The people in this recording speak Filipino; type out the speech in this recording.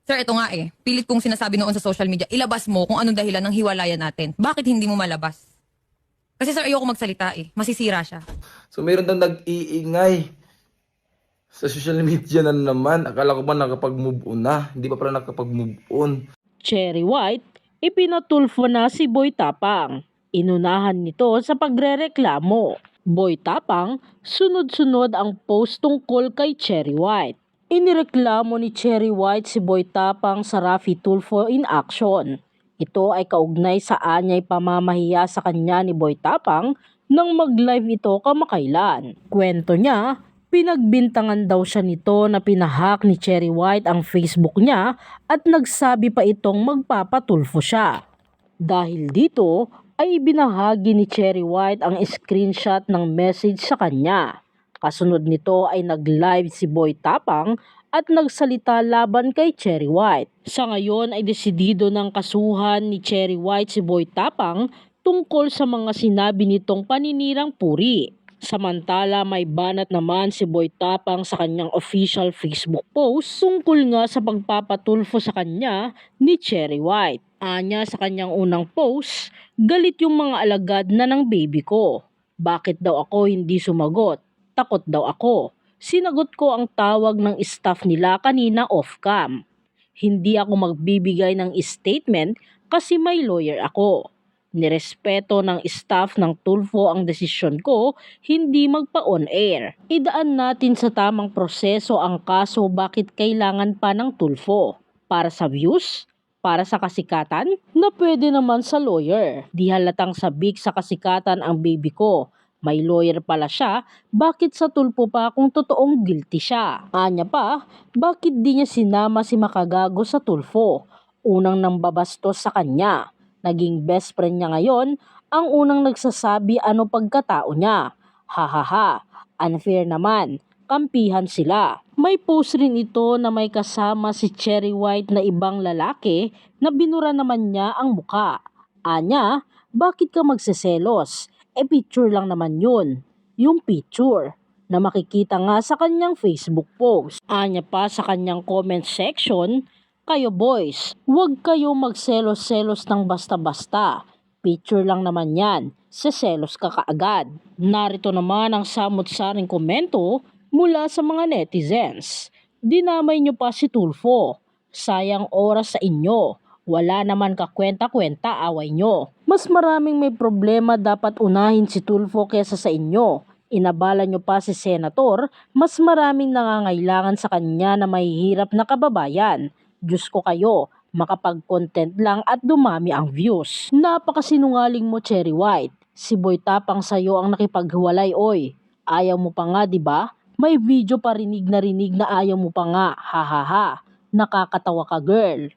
Sir, ito nga eh. Pilit kong sinasabi noon sa social media, ilabas mo kung anong dahilan ng hiwalayan natin. Bakit hindi mo malabas? Kasi sir, ayoko magsalita eh. Masisira siya. So mayroon daw nag-iingay sa social media na naman. Akala ko ba nakapag-move on na? Hindi pa pala nakapag-move on. Cherry White, ipinatulfo na si Boy Tapang. Inunahan nito sa pagrereklamo. Boy Tapang, sunod-sunod ang post tungkol kay Cherry White. Inireklamo ni Cherry White si Boy Tapang sa Raffy Tulfo in action. Ito ay kaugnay sa anyay pamamahiya sa kanya ni Boy Tapang nang mag-live ito kamakailan. Kwento niya, pinagbintangan daw siya nito na pinahack ni Cherry White ang Facebook niya at nagsabi pa itong magpapatulfo siya. Dahil dito ay ibinahagi ni Cherry White ang screenshot ng message sa kanya. Kasunod nito ay nag-live si Boy Tapang at nagsalita laban kay Cherry White. Sa ngayon ay desidido ng kasuhan ni Cherry White si Boy Tapang tungkol sa mga sinabi nitong paninirang puri. Samantala may banat naman si Boy Tapang sa kanyang official Facebook post tungkol nga sa pagpapatulfo sa kanya ni Cherry White. Anya sa kanyang unang post, galit yung mga alagad na ng baby ko. Bakit daw ako hindi sumagot? Takot daw ako. Sinagot ko ang tawag ng staff nila kanina off-cam. Hindi ako magbibigay ng statement kasi may lawyer ako. Nirespeto ng staff ng Tulfo ang desisyon ko, hindi magpa-on air. Idaan natin sa tamang proseso ang kaso bakit kailangan pa ng Tulfo. Para sa views? Para sa kasikatan? Na pwede naman sa lawyer. Di halatang sabik sa kasikatan ang baby ko. May lawyer pala siya, bakit sa Tulfo pa kung totoong guilty siya? Anya pa, bakit di niya sinama si Makagago sa Tulfo? Unang nambabastos sa kanya. Naging best friend niya ngayon, ang unang nagsasabi ano pagkatao niya. Hahaha, unfair naman, kampihan sila. May post rin ito na may kasama si Cherry White na ibang lalaki na binura naman niya ang muka. Anya, bakit ka magseselos? Picture lang naman yun. Yung picture na makikita nga sa kanyang Facebook post. Anya pa sa kanyang comment section, kayo boys, huwag kayo magselos-selos ng basta-basta. Picture lang naman yan, seselos ka kaagad. Narito naman ang samot-saring komento mula sa mga netizens. Dinamay nyo pa si Tulfo. Sayang oras sa inyo. Wala naman kakwenta-kwenta away nyo. Mas maraming may problema dapat unahin si Tulfo kesa sa inyo. Inabala nyo pa si Senator, mas maraming nangangailangan sa kanya na mahihirap na kababayan. Diyos ko kayo, makapag-content lang at dumami ang views. Napakasinungaling mo Cherry White. Si Boy Tapang sa'yo ang nakipaghiwalay oy. Ayaw mo pa nga diba? May video pa rinig na ayaw mo pa nga. Hahaha. Nakakatawa ka girl.